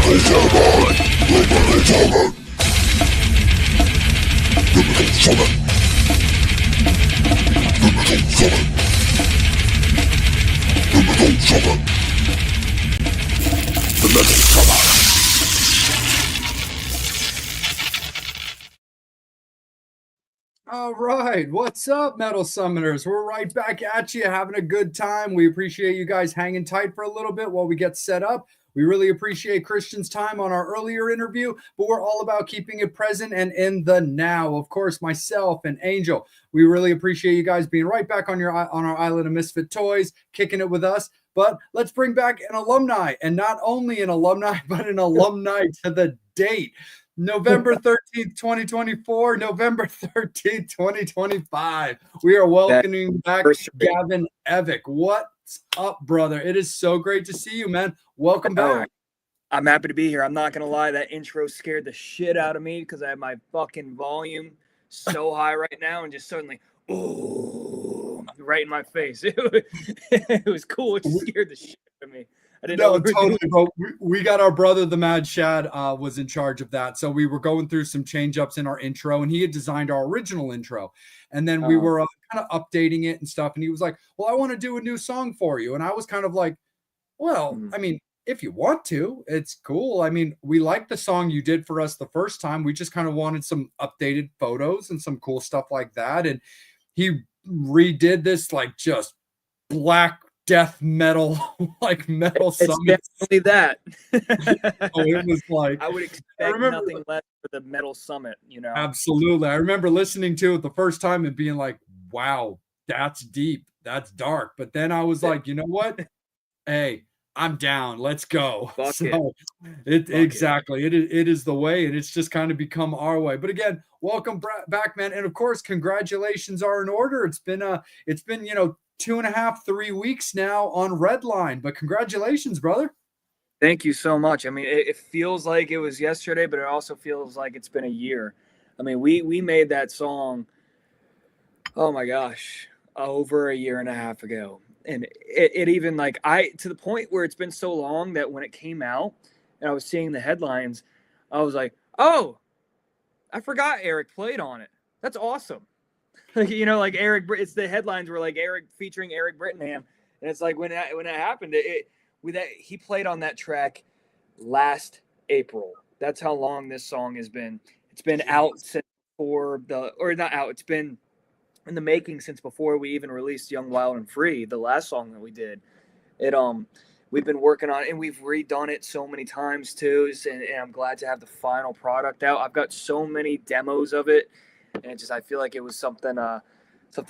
All right, what's up, Metal Summoners? We're right back at you, having a good time. We appreciate you guys hanging tight for a little bit while we get set up. We really appreciate Christian's time on our earlier interview, but we're all about keeping it present and in the now. Of course, myself and Angel, we really appreciate you guys being right back on our island of misfit toys, kicking it with us. But let's bring back an alumni, and not only an alumni, but an alumni to the date. November 13th, 2024, November 13th, 2025. We are welcoming back Gavin Evick. What's up, brother? It is so great to see you, man. Welcome back. I'm happy to be here. I'm not going to lie. That intro scared the shit out of me because I have my fucking volume so high right now and just suddenly, ooh, right in my face. It was cool. It just scared the shit out of me. I didn't know totally, bro. We got our brother, the Mad Shad, was in charge of that. So we were going through some change ups in our intro, and he had designed our original intro. And then we were kind of updating it and stuff. And he was like, well, I want to do a new song for you. And I was kind of like, well, I mean, if you want to, it's cool. I mean, we liked the song you did for us the first time. We just kind of wanted some updated photos and some cool stuff like that. And he redid this like just black death metal, like metal summit. Definitely that. Oh, it was like, I would expect nothing less for the metal summit, you know. Absolutely. I remember listening to it the first time and being like, wow, that's deep, that's dark. But then I was like, you know what? Hey, I'm down. Let's go. Exactly. It is the way, and it's just kind of become our way. But again, welcome back, man. And of course, congratulations are in order. It's been 2.5, 3 weeks now on Redline, but congratulations, brother. Thank you so much. I mean, it feels like it was yesterday, but it also feels like it's been a year. I mean, we made that song, oh my gosh, over a year and a half ago. And it even like to the point where it's been so long that when it came out and I was seeing the headlines, I was like, oh, I forgot Eric played on it. That's awesome. You know, like it's the headlines were like Eric featuring Eric Brittenham, and it's like when that happened, he played on that track last April. That's how long this song has been. It's been out since not out. It's been in the making since before we even released Young, Wild, and Free, the last song that we did. We've been working on it, and we've redone it so many times too, and I'm glad to have the final product out. I've got so many demos of it. And I feel like it was something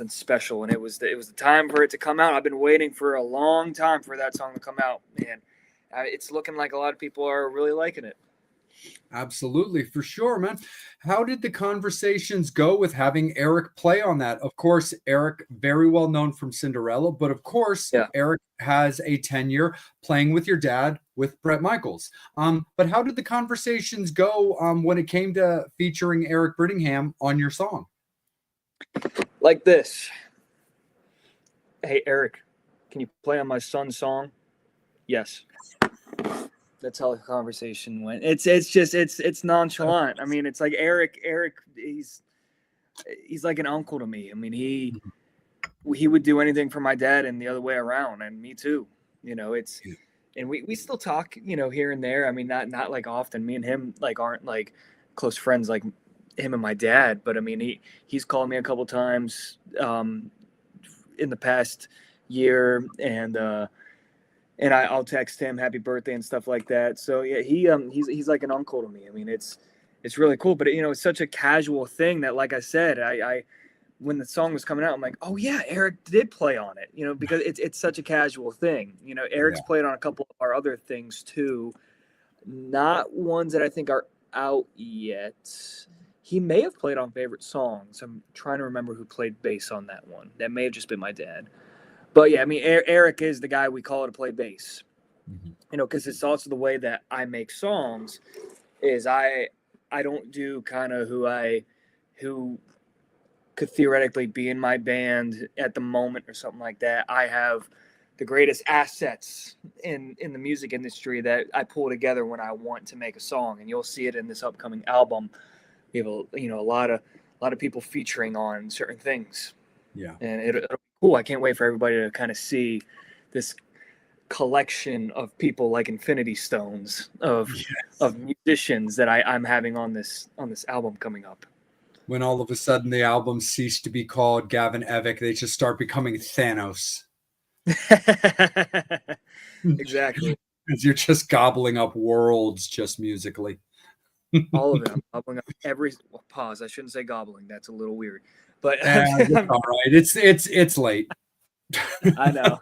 special, and it was the time for it to come out. I've been waiting for a long time for that song to come out, and it's looking like a lot of people are really liking it. Absolutely, for sure, man. How did the conversations go with having Eric play on that? Of course, Eric, very well known from Cinderella, but of course, Eric has a tenure playing with your dad, with Bret Michaels. But how did the conversations go when it came to featuring Eric Brittingham on your song? Like this. Hey, Eric, can you play on my son's song? Yes. That's how the conversation went. It's nonchalant. I mean, it's like Eric, he's like an uncle to me. I mean, he would do anything for my dad and the other way around, and me too. You know, and we still talk, you know, here and there. I mean, not like often. Me and him like aren't like close friends like him and my dad, but I mean, he's called me a couple times in the past year, and I'll text him happy birthday and stuff like that. So yeah, he's like an uncle to me. I mean, it's really cool, but you know, it's such a casual thing that, like I said, I when the song was coming out, I'm like, oh yeah, Eric did play on it, you know, because it's such a casual thing. You know, Eric's played on a couple of our other things too, not ones that I think are out yet. He may have played on Favorite Songs. I'm trying to remember who played bass on that one. That may have just been my dad. But yeah, I mean, Eric is the guy we call to play bass, you know, because it's also the way that I make songs is I don't do kind of who could theoretically be in my band at the moment or something like that. I have the greatest assets in the music industry that I pull together when I want to make a song, and you'll see it in this upcoming album. We have a lot of people featuring on certain things, Yeah. and it'll be cool. I can't wait for everybody to kind of see this collection of people like Infinity Stones of musicians that I'm having on this album coming up. When all of a sudden the album ceased to be called Gavin Evick, they just start becoming Thanos. Exactly. Because you're just gobbling up worlds just musically. All of it. I'm gobbling up every pause. I shouldn't say gobbling. That's a little weird. But It's all right. It's late. I know.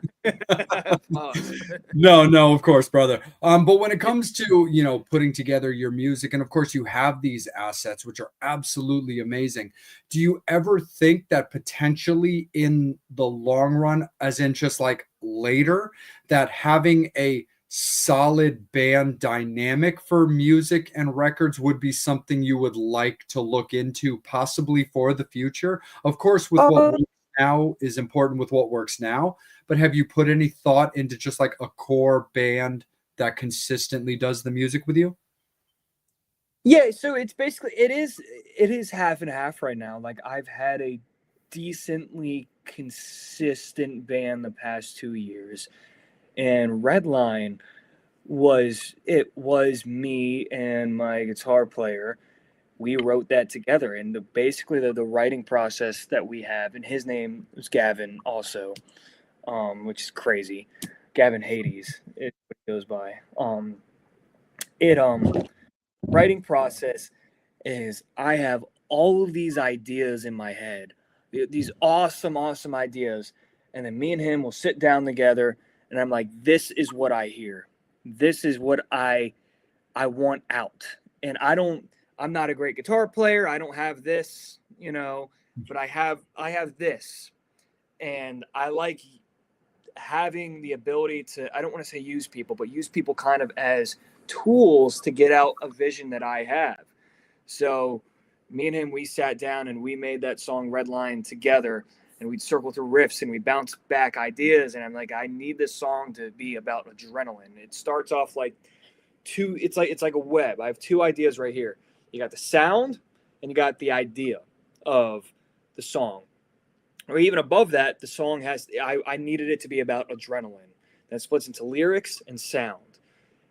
No, of course, brother. But when it comes to, putting together your music, and of course you have these assets, which are absolutely amazing. Do you ever think that potentially in the long run, as in just like later, that having a solid band dynamic for music and records would be something you would like to look into possibly for the future? Of course, with what works now is important with what works now, but have you put any thought into just like a core band that consistently does the music with you? Yeah, so it's basically it is half and half right now. Like I've had a decently consistent band the past 2 years, and Redline was me and my guitar player. We wrote that together, and basically the writing process that we have, and his name is Gavin also, which is crazy. Gavin Hades is what he goes by. It Writing process is I have all of these ideas in my head, these awesome ideas, and then me and him will sit down together, and I'm like, this is what I hear, this is what I want out, and I'm not a great guitar player, I don't have this, but I have this, and I like having the ability to, I don't want to say use people, but use people kind of as tools to get out a vision that I have. So me and him, we sat down and we made that song Redline together, and we'd circle through riffs and we bounce back ideas. And I'm like, I need this song to be about adrenaline. It starts off like it's like a web. I have two ideas right here. You got the sound and you got the idea of the song. Or even above that, the song I needed it to be about adrenaline. That splits into lyrics and sound.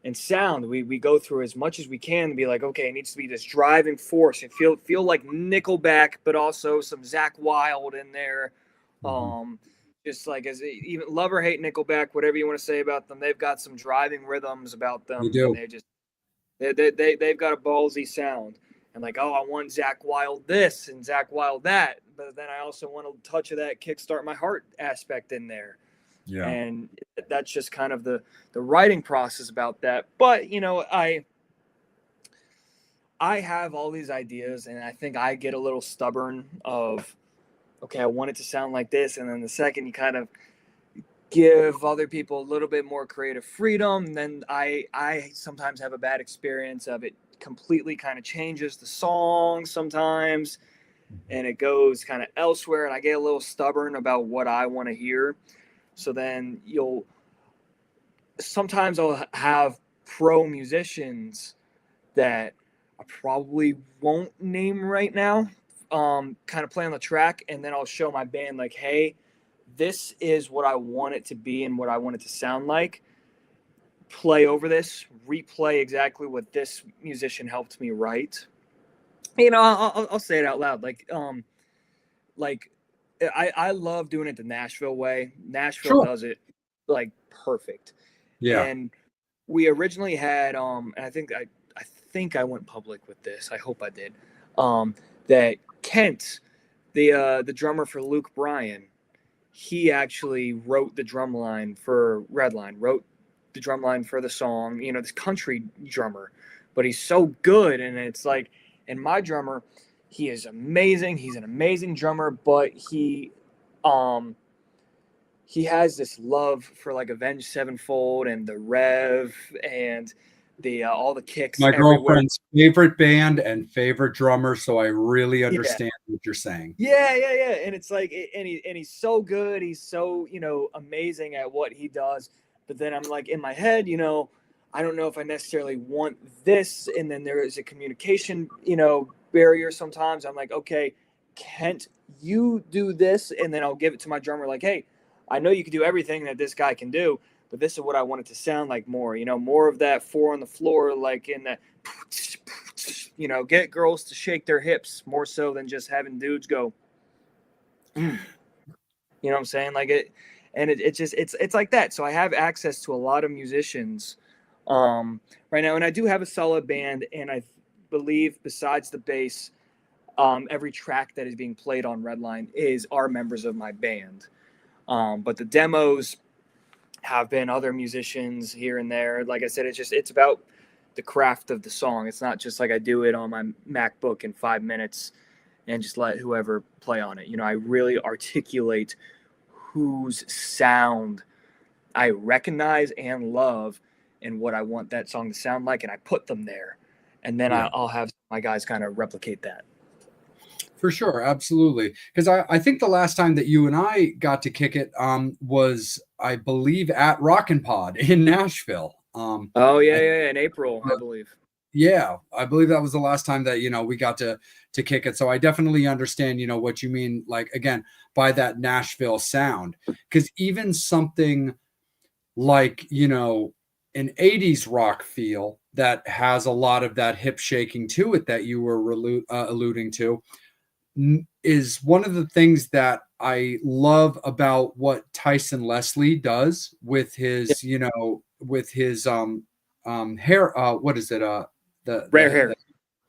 And sound, we go through as much as we can to be like, okay, it needs to be this driving force and feel like Nickelback, but also some Zakk Wylde in there. Just like even love or hate Nickelback, whatever you want to say about them, they've got some driving rhythms about You them, and do. they've got a ballsy sound. And like, oh, I want Zakk Wylde this and Zakk Wylde that, but then I also want a touch of that kickstart my heart aspect in there. Yeah. And that's just kind of the writing process about that. But I have all these ideas, and I think I get a little stubborn of, okay, I want it to sound like this, and then the second you kind of give other people a little bit more creative freedom, then I sometimes have a bad experience of it completely kind of changes the song sometimes, and it goes kind of elsewhere, and I get a little stubborn about what I want to hear. So then sometimes I'll have pro musicians that I probably won't name right now, kind of play on the track, and then I'll show my band like, hey, this is what I want it to be and what I want it to sound like. Play over this, replay exactly what this musician helped me write. I'll say it out loud. Like I love doing it the Nashville way. Nashville Sure. does it like perfect. Yeah. And we originally had and I think I went public with this. I hope I did. That Kent, the drummer for Luke Bryan, he actually wrote the drum line for Redline, wrote the drum line for the song, this country drummer, but he's so good. And it's like, and my drummer, he is amazing. He's an amazing drummer, but he has this love for like Avenged Sevenfold and the Rev and the all the kicks My everywhere. girlfriend's favorite band and favorite drummer, so I really Yeah. understand what you're saying. Yeah. And it's like, and he's so good. He's so, amazing at what he does. But then I'm like, in my head, I don't know if I necessarily want this. And then there is a communication, barrier sometimes. I'm like, okay, Kent, you do this, and then I'll give it to my drummer. Like, hey, I know you can do everything that this guy can do, but this is what I want it to sound like more. More of that four on the floor, like in the, get girls to shake their hips more so than just having dudes go. You know what I'm saying? Like it, and it's like that. So I have access to a lot of musicians right now, and I do have a solid band, and I believe besides the bass, every track that is being played on Redline are members of my band. But the demos have been other musicians here and there. Like I said, it's about the craft of the song. It's not just like I do it on my MacBook in 5 minutes and just let whoever play on it. I really articulate whose sound I recognize and love and what I want that song to sound like, and I put them there. And then Yeah. I'll have my guys kind of replicate that. For sure, absolutely. Because I think the last time that you and I got to kick it was, I believe, at Rockin' Pod in Nashville. Oh yeah, in April, I believe. Yeah, I believe that was the last time that we got to kick it. So I definitely understand what you mean. Like, again, by that Nashville sound, because even something like an 80s rock feel that has a lot of that hip shaking to it that you were alluding to is one of the things that I love about what Tyson Leslie does with his, with his hair. What is it? Rare hair.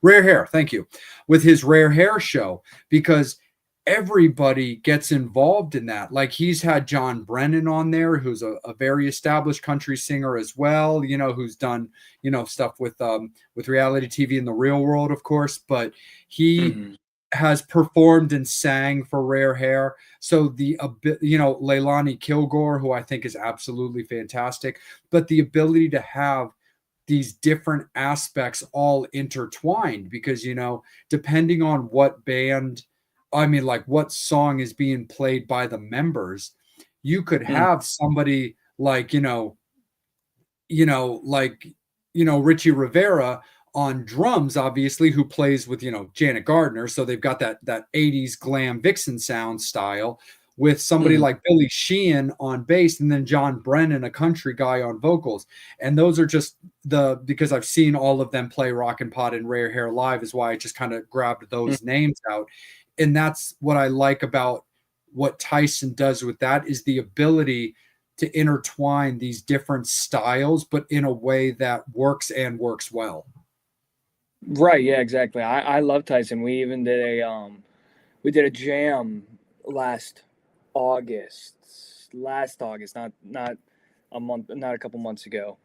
Rare hair. Thank you. With his rare hair show, because everybody gets involved in that. Like, he's had John Brennan on there, who's a very established country singer as well, who's done, stuff with reality TV in the real world, of course, but he has performed and sang for Rare Hair. So Leilani Kilgore, who I think is absolutely fantastic, but the ability to have these different aspects all intertwined, because depending on what band, like what song is being played by the members, you could have somebody like Richie Rivera on drums, obviously, who plays with Janet Gardner, so they've got that 80s glam vixen sound style, with somebody like Billy Sheehan on bass, and then John Brennan, a country guy, on vocals. And those are just because I've seen all of them play Rockin' Pod and Rare Hair live, is why I just kind of grabbed those names out. And that's what I like about what Tyson does with that, is the ability to intertwine these different styles, but in a way that works and works well. Right. Yeah, exactly. I love Tyson. We even did a jam last August, not a month, not a couple months ago.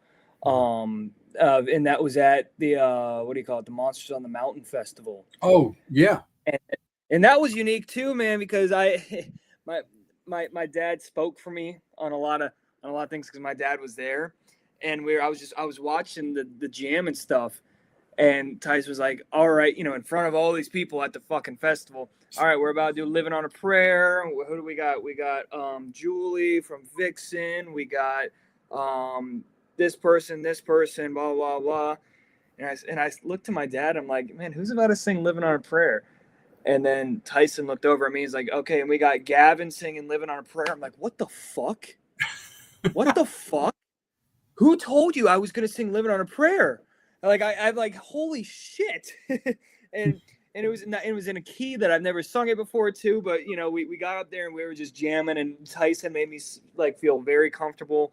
And that was at the what do you call it? The Monsters on the Mountain Festival. Oh, yeah. And that was unique too, man, because my dad spoke for me on a lot of things, because my dad was there, and I was watching the jam and stuff. And Tice was like, all right, in front of all these people at the fucking festival. All right, we're about to do Living on a Prayer. Who do we got? We got Julie from Vixen. We got this person, blah, blah, blah. And I looked to my dad. I'm like, man, who's about to sing Living on a Prayer? And then Tyson looked over at me. He's like, okay, and we got Gavin singing Living on a Prayer. I'm like, what the fuck? What the fuck? Who told you I was going to sing Living on a Prayer? Like, I'm like, holy shit. and it was in a key that I've never sung it before too, but we got up there and we were just jamming, and Tyson made me like feel very comfortable,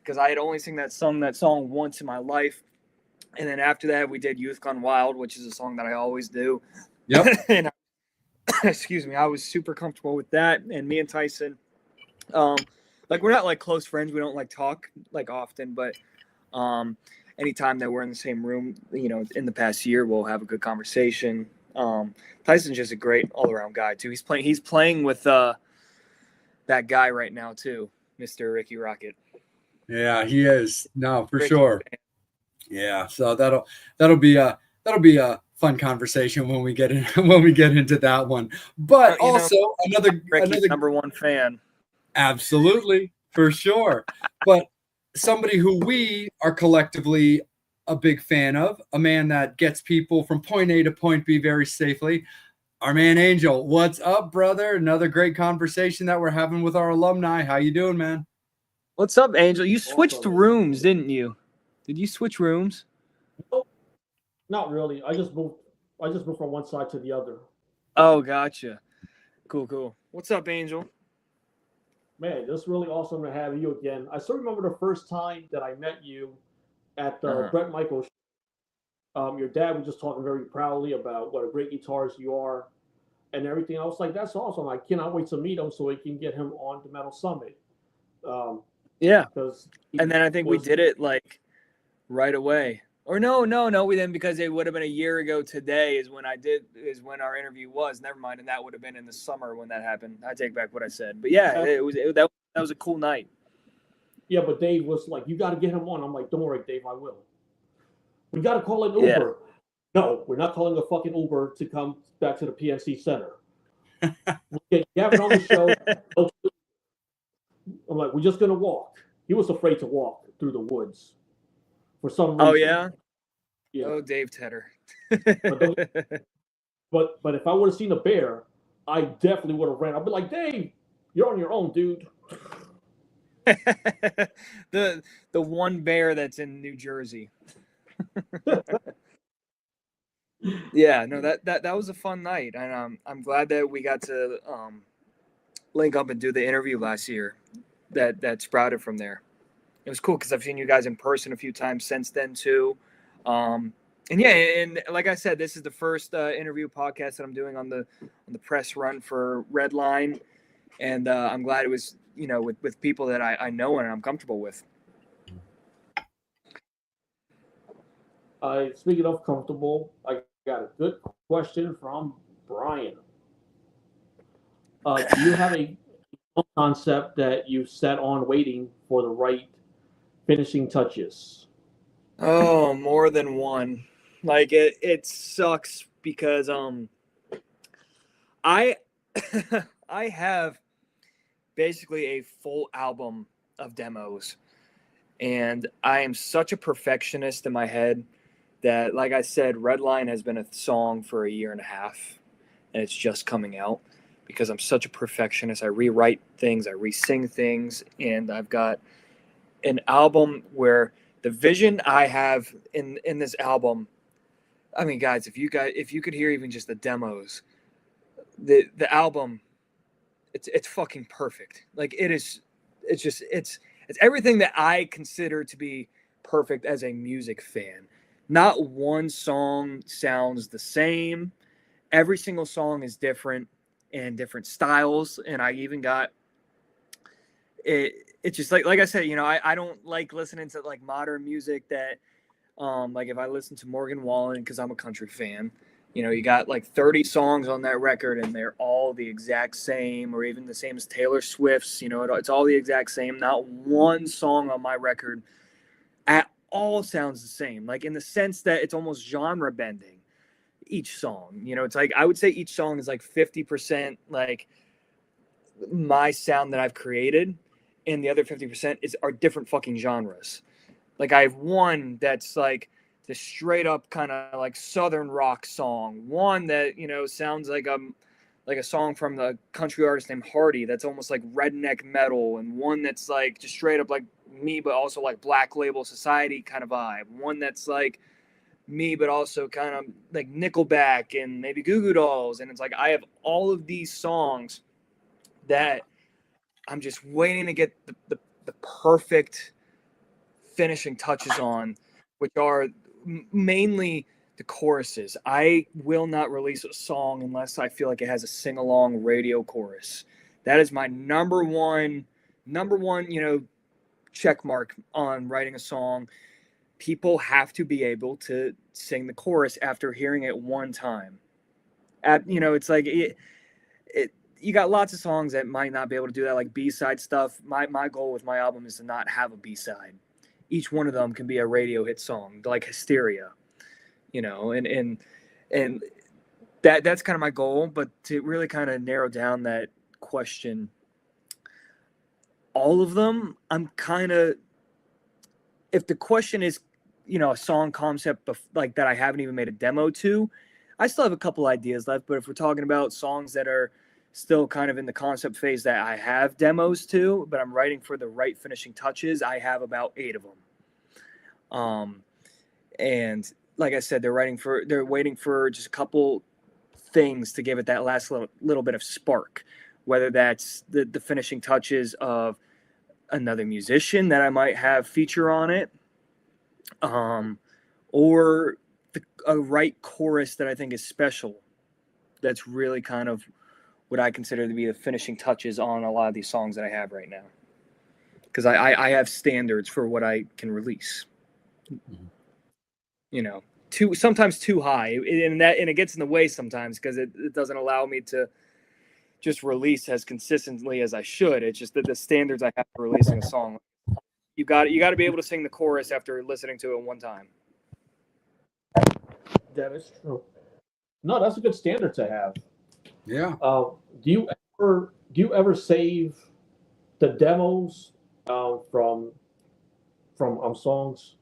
because I had only sung that song once in my life. And then after that we did Youth Gone Wild, which is a song that I always do. Yep. And excuse me, I was super comfortable with that. And me and Tyson, like, we're not like close friends, we don't like talk like often, but anytime that we're in the same room, in the past year, we'll have a good conversation. Tyson's just a great all-around guy too. He's playing with that guy right now too, Mr. Ricky Rocket. Yeah, he is. No, for Ricky, sure. Yeah, so that'll be a fun conversation when we get in when we get into that one. But You know, also Ricky's another #1 fan. absolutely for sure. But somebody who we are collectively a big fan of, a man that gets people from point A to point B very safely. Our man Angel, what's up, brother? Another great conversation that we're having with our alumni. How you doing, man? What's up, Angel? You switched Awesome. rooms, didn't you? Did you switch rooms? Nope, not really. I just moved. I just moved from one side to the other. Oh, gotcha. Cool. What's up, Angel? Man, it's really awesome to have you again. I still remember the first time that I met you at the Brett Michaels. Your dad was just talking very proudly about what a great guitarist you are and everything. I was like, that's awesome. I cannot wait to meet him so we can get him on the Metal Summit. Yeah. Because And then I think we did it like right away. Or no, we didn't, because it would have been a year ago today is when our interview was. Never mind, and that would have been in the summer when that happened. I take back what I said. But yeah, that was a cool night. Yeah, but Dave was like, you got to get him on. I'm like, don't worry, Dave, I will. We got to call an Uber. Yeah. No, we're not calling a fucking Uber to come back to the PNC Center. We'll get Gavin on the show. I'm like, we're just going to walk. He was afraid to walk through the woods for some reason. Oh, yeah? Yeah. Oh, Dave Tedder. but if I would have seen a bear, I definitely would have ran. I'd be like, Dave, you're on your own, dude. the one bear that's in New Jersey. Yeah, no, that was a fun night, and I'm glad that we got to link up and do the interview last year. That sprouted from there. It was cool because I've seen you guys in person a few times since then too. And yeah, and like I said, this is the first interview podcast that I'm doing on the press run for Redline, and I'm glad it was with people that I know and I'm comfortable with. Speaking of comfortable, I got a good question from Brian. Do you have a concept that you set on waiting for the right finishing touches? Oh, more than one. Like it sucks because I I have basically a full album of demos, and I am such a perfectionist in my head that, like I said, Redline has been a song for a year and a half, and it's just coming out because I'm such a perfectionist. I rewrite things, I re-sing things, and I've got an album where the vision I have in this album. I mean, guys, if you could hear even just the demos, the album, it's fucking perfect. Like it's everything that I consider to be perfect as a music fan. Not one song sounds the same. Every single song is different and different styles. And I even got it. It's just like I said, I don't like listening to like modern music that, like if I listen to Morgan Wallen, because I'm a country fan, you got like 30 songs on that record and they're all the exact same, or even the same as Taylor Swift's, it's all the exact same. Not one song on my record at all sounds the same, like in the sense that it's almost genre bending each song. It's like I would say each song is like 50% like my sound that I've created, and the other 50% are different fucking genres. Like I have one that's like the straight up kind of like Southern rock song, one that sounds like a song from the country artist named Hardy that's almost like redneck metal, and one that's like just straight up like me but also like Black Label Society kind of vibe, one that's like me but also kind of like Nickelback and maybe Goo Goo Dolls. And it's like I have all of these songs that I'm just waiting to get the perfect finishing touches on, which are mainly the choruses. I will not release a song unless I feel like it has a sing-along radio chorus. That is my number one, check mark on writing a song. People have to be able to sing the chorus after hearing it one time. It's like you got lots of songs that might not be able to do that, like B-side stuff. My goal with my album is to not have a B-side. each one of them can be a radio hit song, like Hysteria, you know, and that's kind of my goal. But to really kind of narrow down that question, all of them, I'm kind of, if the question is, you know, a song concept like that I haven't even made a demo to, I still have a couple ideas left. But if we're talking about songs that are still kind of in the concept phase that I have demos to, but I'm writing for the right finishing touches, I have about 8 of them. And like I said, they're waiting for just a couple things to give it that last little bit of spark, whether that's the finishing touches of another musician that I might have feature on it, or a right chorus that I think is special. That's really kind of what I consider to be the finishing touches on a lot of these songs that I have right now. Because I have standards for what I can release. You know, sometimes too high, and it gets in the way sometimes because it doesn't allow me to just release as consistently as I should. It's just that the standards I have for releasing a song. You got to be able to sing the chorus after listening to it one time. That is true. No, that's a good standard to have. Yeah. Do you ever save the demos from songs?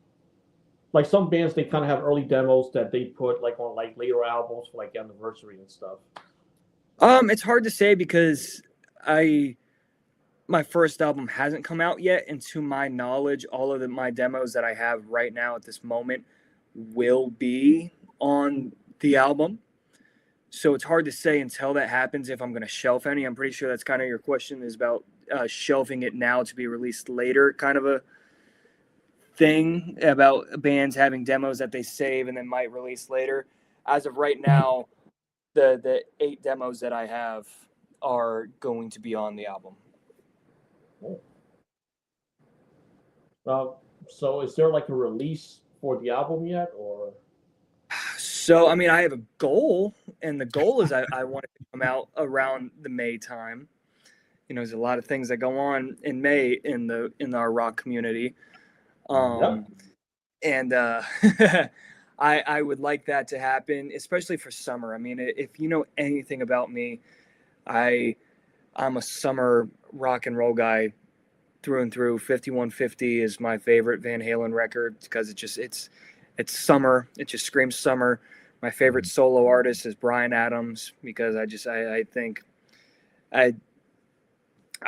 Like some bands, they kind of have early demos that they put like on like later albums for like anniversary and stuff. It's hard to say because my first album hasn't come out yet, and to my knowledge, all of my demos that I have right now at this moment will be on the album. So it's hard to say until that happens if I'm going to shelf any. I'm pretty sure that's kind of your question, is about shelving it now to be released later, kind of a thing about bands having demos that they save and then might release later. As of right now, the 8 demos that I have are going to be on the album. So is there like a release for the album yet, or? So, I mean, I have a goal, and the goal is I want it to come out around the May time. You know, there's a lot of things that go on in May in our rock community. And I would like that to happen, especially for summer. I mean, if you know anything about me, I'm a summer rock and roll guy through and through. 5150 is my favorite Van Halen record because it's summer. It just screams summer. My favorite solo artist is Bryan Adams because I think I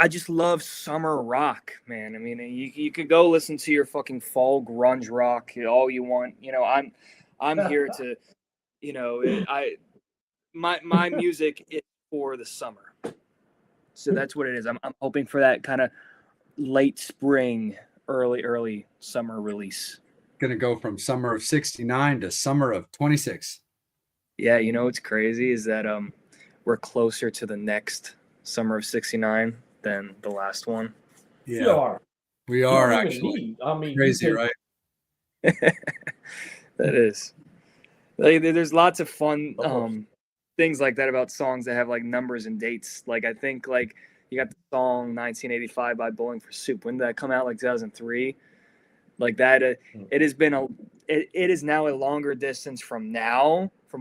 just love summer rock, man. I mean, you could go listen to your fucking fall grunge rock all you want. You know, I'm here to, you know, my music is for the summer. So that's what it is. I'm hoping for that kind of late spring, early summer release. Gonna go from summer of 69 to summer of 26. Yeah, you know what's crazy is that we're closer to the next summer of 69 than the last one. Yeah, we are actually. I mean, crazy, right? That is. Like, there's lots of fun things like that about songs that have like numbers and dates. Like I think like you got the song 1985 by Bowling for Soup. When did that come out? Like 2003. Like that. It has been it is now a longer distance from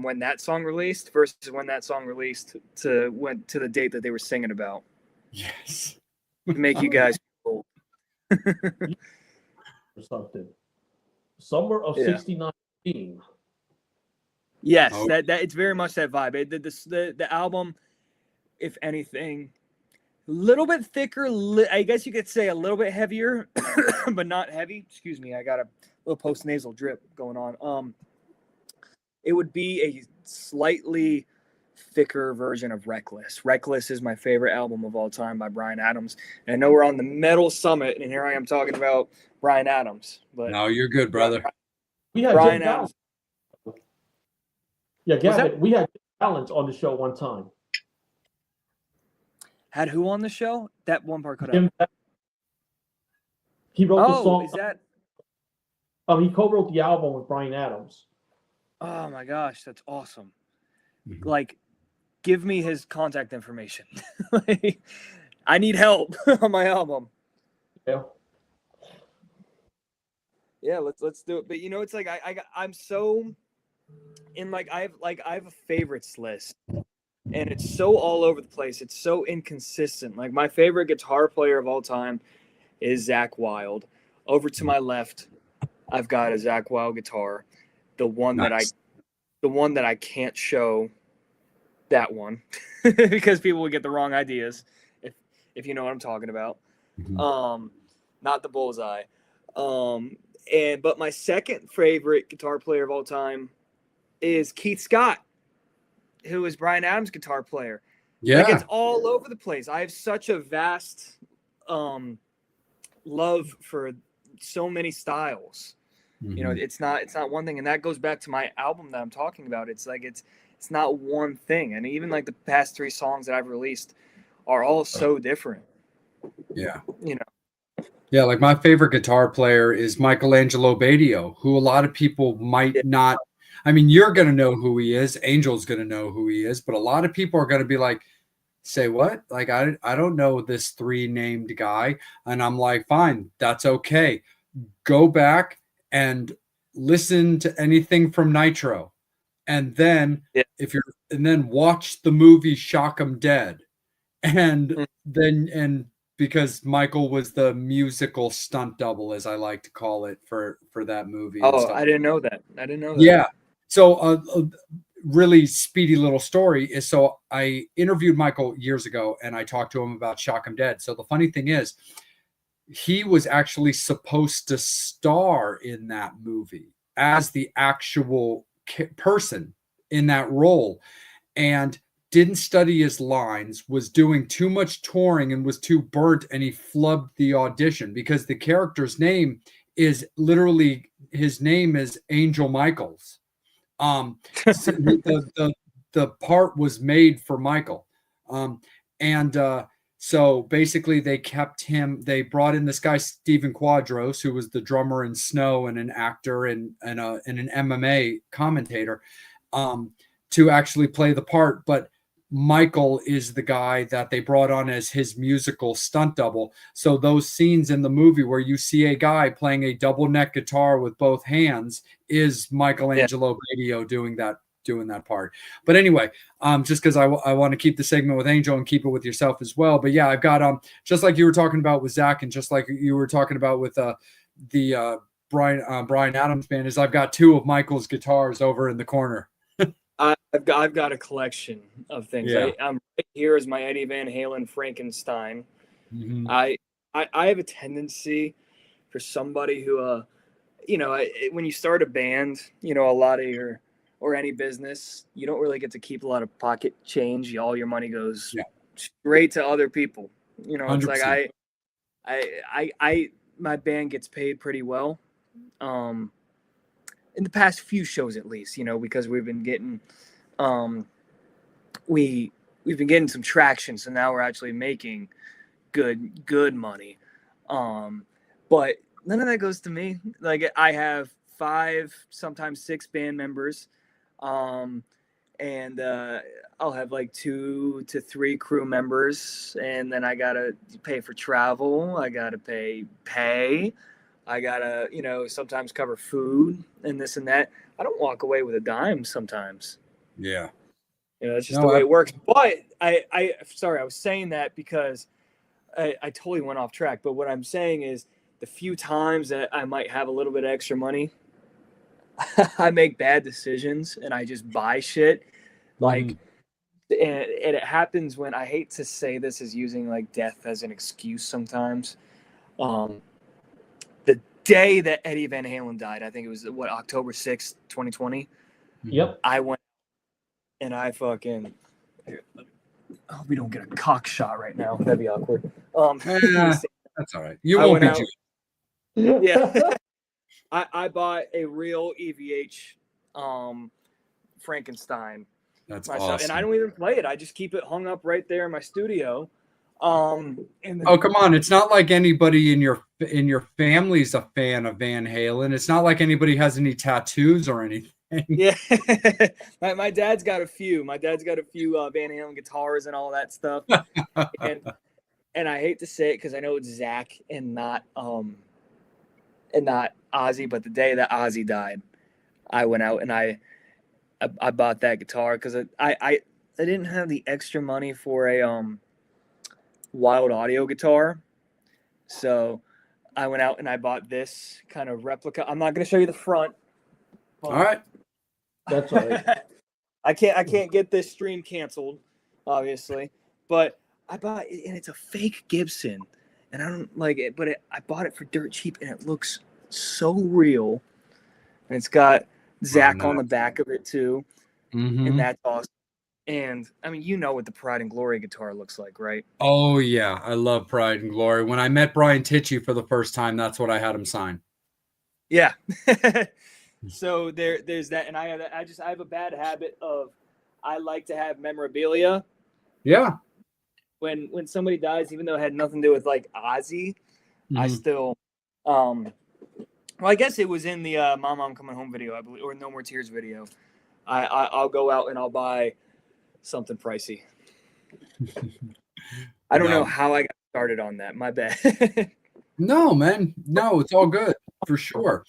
when that song released versus when that song released to the date that they were singing about. Yes. To make you guys cool. Or something. Summer of 69. Yes, that it's very much that vibe. The album, if anything, a little bit thicker. I guess you could say a little bit heavier, but not heavy. Excuse me, I got a little post-nasal drip going on. It would be a slightly thicker version of Reckless. Reckless is my favorite album of all time by Bryan Adams. And I know we're on the metal summit, and here I am talking about Bryan Adams. But no, you're good, brother. We had Bryan Adams. Yeah, Gavin, we had Balance on the show one time. Had who on the show? That one part cut out. He wrote the song. Is that? He co-wrote the album with Bryan Adams. Oh my gosh, that's awesome! Like, give me his contact information. Like, I need help on my album. Yeah. Yeah, let's do it. But it's like I'm so in like I have a favorites list, and it's so all over the place. It's so inconsistent. Like my favorite guitar player of all time is Zakk Wylde. Over to my left, I've got a Zakk Wylde guitar, the one Nice. that I can't show, that one, because people would get the wrong ideas if you know what I'm talking about. Mhm. Not the Bullseye. But my second favorite guitar player of all time is Keith Scott, who is Bryan Adams' guitar player. Like it's Yeah. all over the place. I have such a vast love for so many styles. Mhm. It's not one thing, and that goes back to my album that I'm talking about. It's like it's not one thing, and even like the past 3 songs that I've released are all so different. Yeah. You know. Yeah, like my favorite guitar player is Michelangelo Badio, who a lot of people might Yeah. not. I mean, you're going to know who he is. Angel's going to know who he is, but a lot of people are going to be like, say what? Like, I don't know this 3 named guy. And I'm like, fine, that's okay. Go back and listen to anything from Nitro. And then Yeah. and then watch the movie Shock 'em Dead. And then because Michael was the musical stunt double, as I like to call it, for that movie and Oh, stuff. I didn't know that. I didn't know that. Yeah. So a really speedy little story is, so I interviewed Michael years ago and I talked to him about Shock 'em Dead. So the funny thing is, he was actually supposed to star in that movie as the actual person in that role, and didn't study his lines, was doing too much touring and was too burnt, and he flubbed the audition because the character's name is literally, his name is Angel Michaels. So the part was made for Michael. And So basically they kept him, they brought in this guy Stephen Quadros, who was the drummer in Snow and an actor and an MMA commentator, to actually play the part. But Michael is the guy that they brought on as his musical stunt double. So those scenes in the movie where you see a guy playing a double neck guitar with both hands is Michelangelo Badio doing that part. But anyway, just because I want to keep the segment with Angel and keep it with yourself as well. But yeah, I've got just like you were talking about with Zakk, and just like you were talking about with the Bryan Adams band, is I've got 2 of Michael's guitars over in the corner. I've got a collection of things. Yeah. I'm right here is my Eddie Van Halen Frankenstein. Mm-hmm. I have a tendency for somebody who when you start a band, a lot of your, or any business, you don't really get to keep a lot of pocket change. All your money goes straight to other people. It's 100%. like I my band gets paid pretty well. In the past few shows at least, because we've been getting we've been getting some traction, so now we're actually making good money. But none of that goes to me. Like I have 5, sometimes 6 band members, and I'll have like 2 to 3 crew members, and then I gotta pay for travel. I gotta pay. I gotta, sometimes cover food and this and that. I don't walk away with a dime sometimes. Yeah. That's just the way it works. But sorry, I was saying that because I totally went off track. But what I'm saying is, the few times that I might have a little bit of extra money, I make bad decisions and I just buy shit. Like, and it happens when, I hate to say this as using like death as an excuse sometimes. The day that Eddie Van Halen died, I think it was October 6th, 2020. Yep. I went and I fucking, I hope we don't get a cock shot right now. That'd be awkward. That's all right. You won't be out. Yeah. I bought a real EVH Frankenstein. That's myself, awesome. And I don't even play it. I just keep it hung up right there in my studio. Oh, come on. It's not like anybody in your family's a fan of Van Halen. It's not like anybody has any tattoos or anything. Yeah. my dad's got a few. My dad's got a few Van Halen guitars and all that stuff. and I hate to say it because I know it's Zakk and not and not Ozzy, but the day that Ozzy died, I went out and I bought that guitar because I didn't have the extra money for a wild audio guitar, so I went out and I bought this kind of replica. I'm not going to show you the front. All right. That's all right. I can't get this stream canceled, obviously, but I bought it, and it's a fake Gibson, and I don't like it, but I bought it for dirt cheap, and it looks so real, and it's got Zach on the back of it too, and that's awesome. And I mean, you know what the Pride and Glory guitar looks like, right? Oh yeah, I love Pride and Glory. When I met Brian Tichy for the first time, that's what I had him sign. Yeah. So there's that, and I have a bad habit of I like to have memorabilia. Yeah. When somebody dies, even though it had nothing to do with like Ozzy, I still well, I guess it was in the Mom I'm Coming Home video, I believe, or No More Tears video. I'll go out and I'll buy something pricey. I don't know how I got started on that. My bad. No, man. No, it's all good for sure.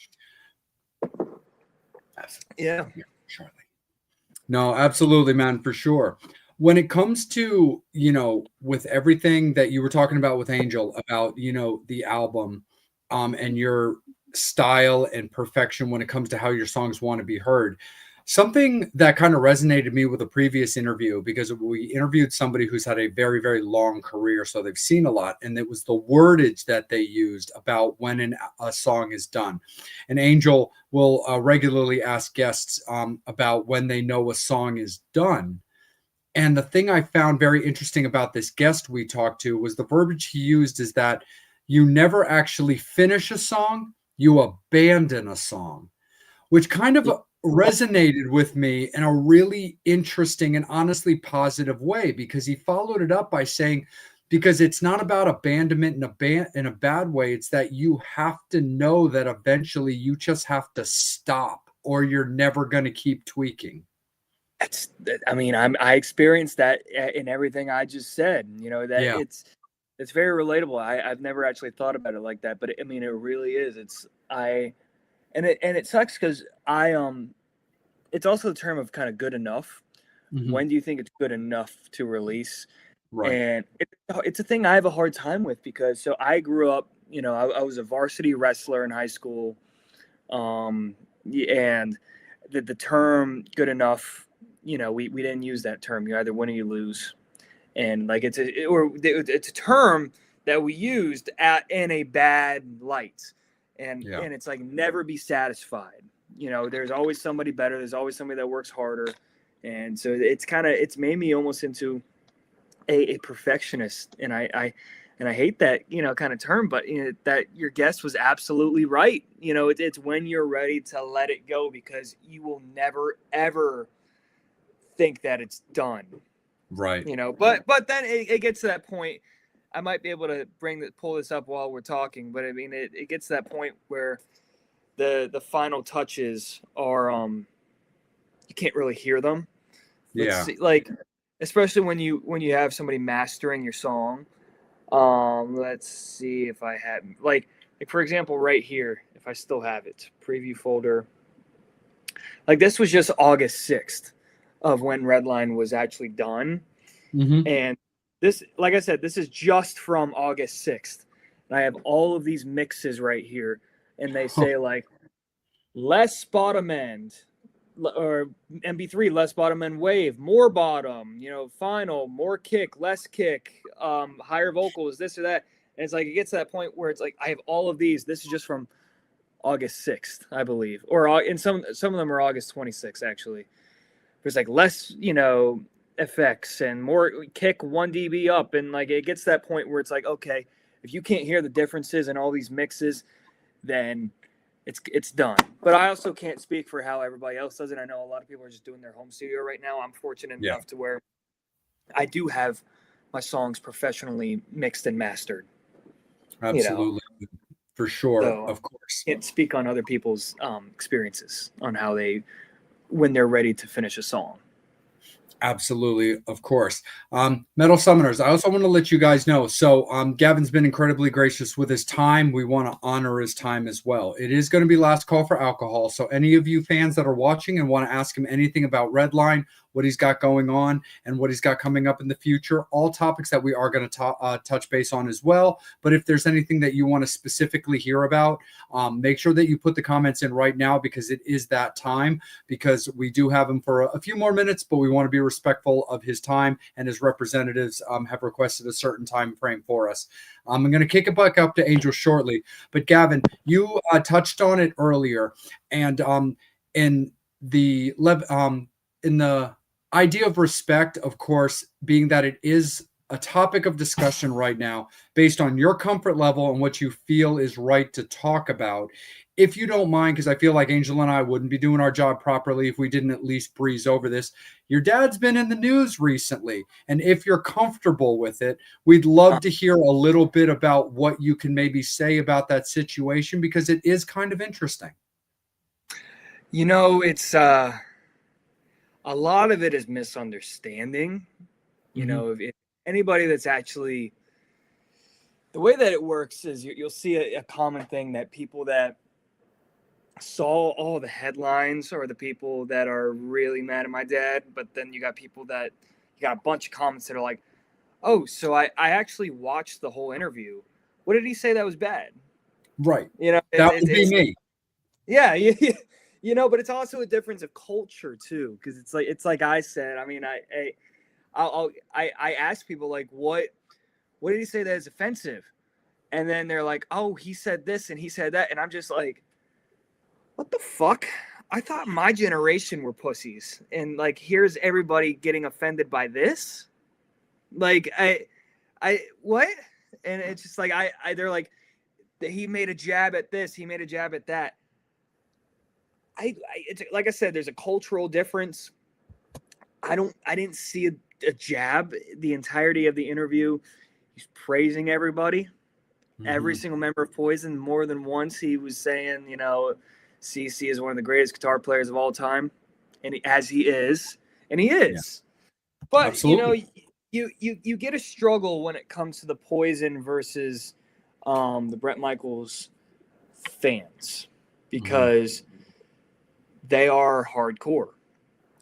Yeah. Charlie. No, absolutely, man, for sure. When it comes to, with everything that you were talking about with Angel, about, the album, and your style and perfection when it comes to how your songs want to be heard, something that kind of resonated me with a previous interview, because we interviewed somebody who's had a very, very long career, so they've seen a lot, and it was the wordage that they used about when a song is done. And Angel will regularly ask guests about when they know a song is done. And the thing I found very interesting about this guest we talked to was the verbiage he used is that you never actually finish a song, you abandon a song, which kind of resonated with me in a really interesting and honestly positive way, because he followed it up by saying, because it's not about abandonment in a bad way, it's that you have to know that eventually you just have to stop, or you're never going to keep tweaking. I experienced that in everything I just said, it's very relatable. I've never actually thought about it like that, but it really is. It sucks because it's also the term of kind of good enough. Mm-hmm. When do you think it's good enough to release? Right. And it's a thing I have a hard time with, because I grew up, I was a varsity wrestler in high school. And the term good enough, we didn't use that term. You either win or you lose. And like it's a term that we used in a bad light. And it's like never be satisfied. There's always somebody better. There's always somebody that works harder. And so it's made me almost into a perfectionist. And I hate that, kind of term, but that your guest was absolutely right. It's when you're ready to let it go, because you will never, ever think that it's done. Right. But then it gets to that point. I might be able to pull this up while we're talking, but it gets to that point where the final touches are you can't really hear them. Like, especially when you have somebody mastering your song. Let's see if I have like for example, right here, if I still have it, preview folder. Like, this was just August 6th of when Redline was actually done. Mm-hmm. And this, like I said, this is just from August 6th. And I have all of these mixes right here. And they say like less bottom end, or MB3, less bottom end wave, more bottom, final, more kick, less kick, higher vocals, this or that. And it's like, it gets to that point where it's like, I have all of these. This is just from August 6th, I believe. And some of them are August 26th, actually. There's like less, effects and more kick 1 dB up. And like, it gets to that point where it's like, okay, if you can't hear the differences in all these mixes, then it's done. But I also can't speak for how everybody else does it. I know a lot of people are just doing their home studio right now. I'm fortunate enough to where I do have my songs professionally mixed and mastered. Absolutely. For sure. So, of course. Can't speak on other people's experiences on how when they're ready to finish a song. Absolutely, of course. Metal Summoners, I also want to let you guys know. So, Gavin's been incredibly gracious with his time. We want to honor his time as well. It is going to be last call for alcohol. So, any of you fans that are watching and want to ask him anything about Redline, what he's got going on, and what he's got coming up in the future, all topics that we are going to touch base on as well. But if there's anything that you want to specifically hear about, make sure that you put the comments in right now because it is that time. Because we do have him for a few more minutes, but we want to be respectful of his time, and his representatives have requested a certain time frame for us. I'm going to kick it back up to Angel shortly, but Gavin, you touched on it earlier, and in the in the idea of respect, of course, being that it is a topic of discussion right now based on your comfort level and what you feel is right to talk about. If you don't mind, because I feel like Angel and I wouldn't be doing our job properly if we didn't at least breeze over this. Your dad's been in the news recently, and if you're comfortable with it, we'd love to hear a little bit about what you can maybe say about that situation, because it is kind of interesting. You know, it's a lot of it is misunderstanding. You know, if anybody that's actually, the way that it works is you'll see a common thing that people that saw all the headlines are the people that are really mad at my dad, but then you got a bunch of comments that are like, oh, so I actually watched the whole interview. What did he say that was bad? Right. You know, that would be me. Yeah, you know, but it's also a difference of culture too, because it's like I said. I mean, I ask people like, what did he say that is offensive? And then they're like, oh, he said this and he said that, and I'm just like, what the fuck? I thought my generation were pussies, and like here's everybody getting offended by this. Like I what? And it's just like they're like, he made a jab at this, he made a jab at that. It's like I said, there's a cultural difference. I didn't see a jab the entirety of the interview. He's praising everybody, every single member of Poison. More than once, he was saying, you know, CC is one of the greatest guitar players of all time, and he is. Yeah. But absolutely. You know, you get a struggle when it comes to the Poison versus the Bret Michaels fans, because they are hardcore.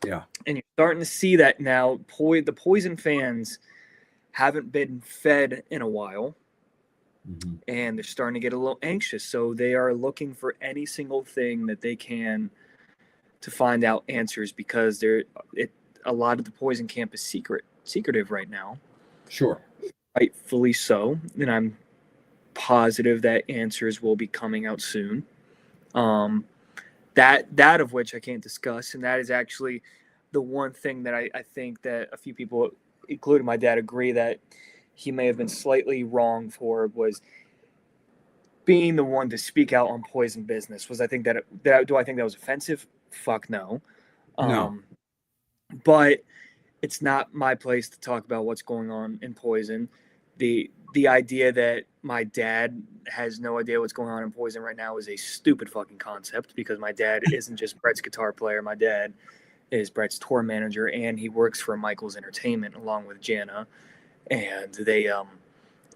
Yeah, and you're starting to see that now. The Poison fans haven't been fed in a while. And they're starting to get a little anxious. So they are looking for any single thing that they can to find out answers, because a lot of the Poison camp is secretive right now. Sure. Rightfully so. And I'm positive that answers will be coming out soon. That of which I can't discuss. And that is actually the one thing that I think that a few people, including my dad, agree that he may have been slightly wrong for, was being the one to speak out on Poison business. Do I think that was offensive? Fuck no. No. But it's not my place to talk about what's going on in Poison. The idea that my dad has no idea what's going on in Poison right now is a stupid fucking concept, because my dad isn't just Bret's guitar player. My dad is Bret's tour manager, and he works for Michaels Entertainment along with Jana. And they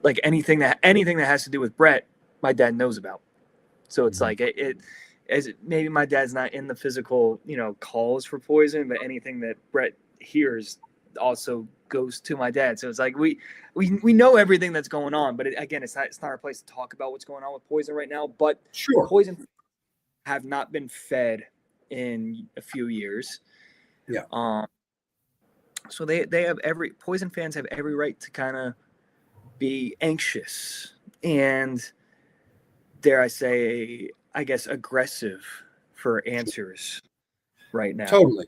like anything that has to do with Bret, my dad knows about. So it's like maybe my dad's not in the physical, you know, calls for Poison, but anything that Bret hears also goes to my dad. So it's like we know everything that's going on, but it's not our place to talk about what's going on with Poison right now. But sure, Poison have not been fed in a few years. Yeah. So they have Poison fans have every right to kind of be anxious and, dare I say, I guess, aggressive for answers right now. Totally.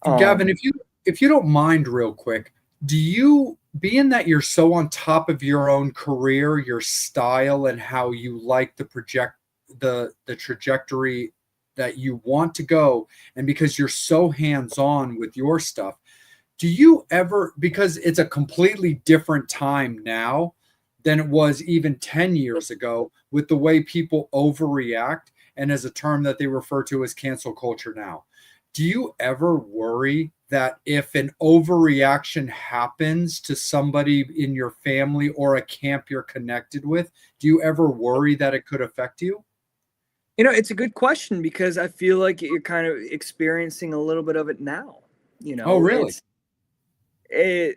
Gavin, if you don't mind real quick, do you, being that you're so on top of your own career, your style, and how you like to project the trajectory that you want to go, and because you're so hands-on with your stuff, do you ever, because it's a completely different time now than it was even 10 years ago with the way people overreact, and as a term that they refer to as cancel culture now, do you ever worry that if an overreaction happens to somebody in your family or a camp you're connected with, do you ever worry that it could affect you? You know, it's a good question because I feel like you're kind of experiencing a little bit of it now. You Oh, know, really? The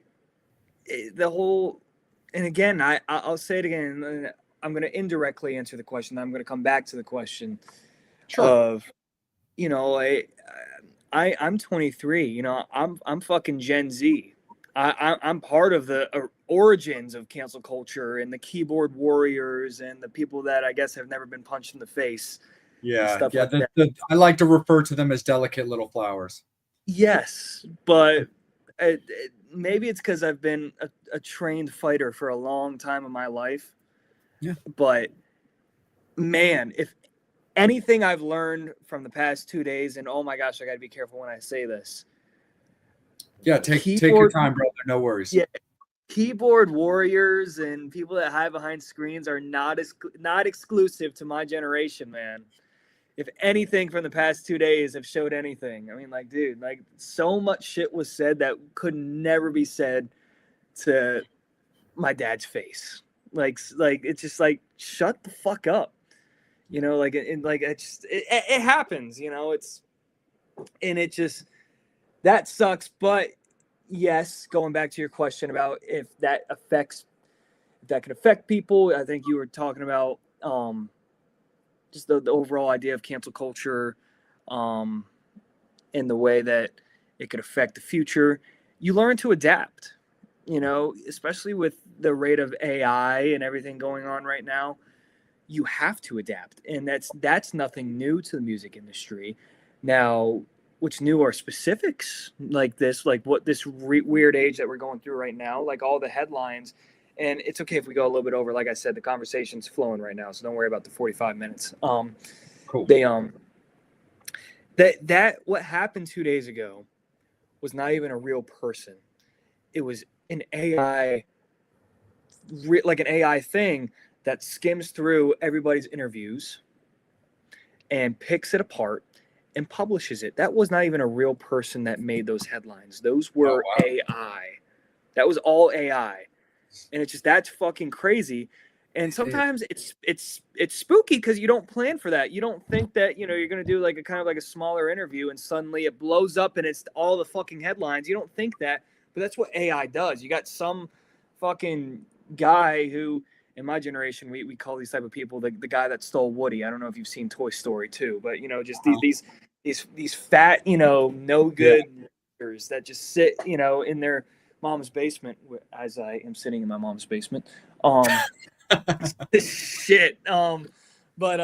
whole, and again, I'll say it again. I'm going to indirectly answer the question. I'm going to come back to the question of, you know, I'm 23. You know, I'm fucking Gen Z. I'm part of the origins of cancel culture and the keyboard warriors and the people that I guess have never been punched in the face. Yeah, Stuff like that. I like to refer to them as delicate little flowers. Yes, but maybe it's because I've been a trained fighter for a long time in my life. Yeah. But man, if anything I've learned from the past 2 days, and oh my gosh, I got to be careful when I say this. Yeah, take your time, brother. No worries. Yeah, keyboard warriors and people that hide behind screens are not exclusive to my generation, man. If anything from the past 2 days have showed anything, I mean, like, dude, like so much shit was said that could never be said to my dad's face. Like it's just like, shut the fuck up, you know. Like, and like it happens, you know. It just that sucks. But yes, going back to your question about if that could affect people, I think you were talking about just the overall idea of cancel culture, in the way that it could affect the future. You learn to adapt, you know, especially with the rate of AI and everything going on right now. You have to adapt, and that's nothing new to the music industry. Now, what's new are specifics like this, like what this weird age that we're going through right now, like all the headlines. And it's okay if we go a little bit over. Like I said, the conversation's flowing right now, so don't worry about the 45 minutes. Cool. They that what happened 2 days ago was not even a real person. It was an AI, like an AI thing that skims through everybody's interviews and picks it apart and publishes it. That was not even a real person that made those headlines. Those were AI. That was all AI. And it's just, that's fucking crazy. And sometimes it's spooky because you don't plan for that. You don't think that, you know, you're going to do like a kind of like a smaller interview and suddenly it blows up and it's all the fucking headlines. You don't think that, but that's what AI does. You got some fucking guy who, in my generation, we call these type of people the guy that stole Woody. I don't know if you've seen Toy Story 2, but you know, just these fat, you know, no good that just sit, you know, in their mom's basement, as I am sitting in my mom's basement. This shit. But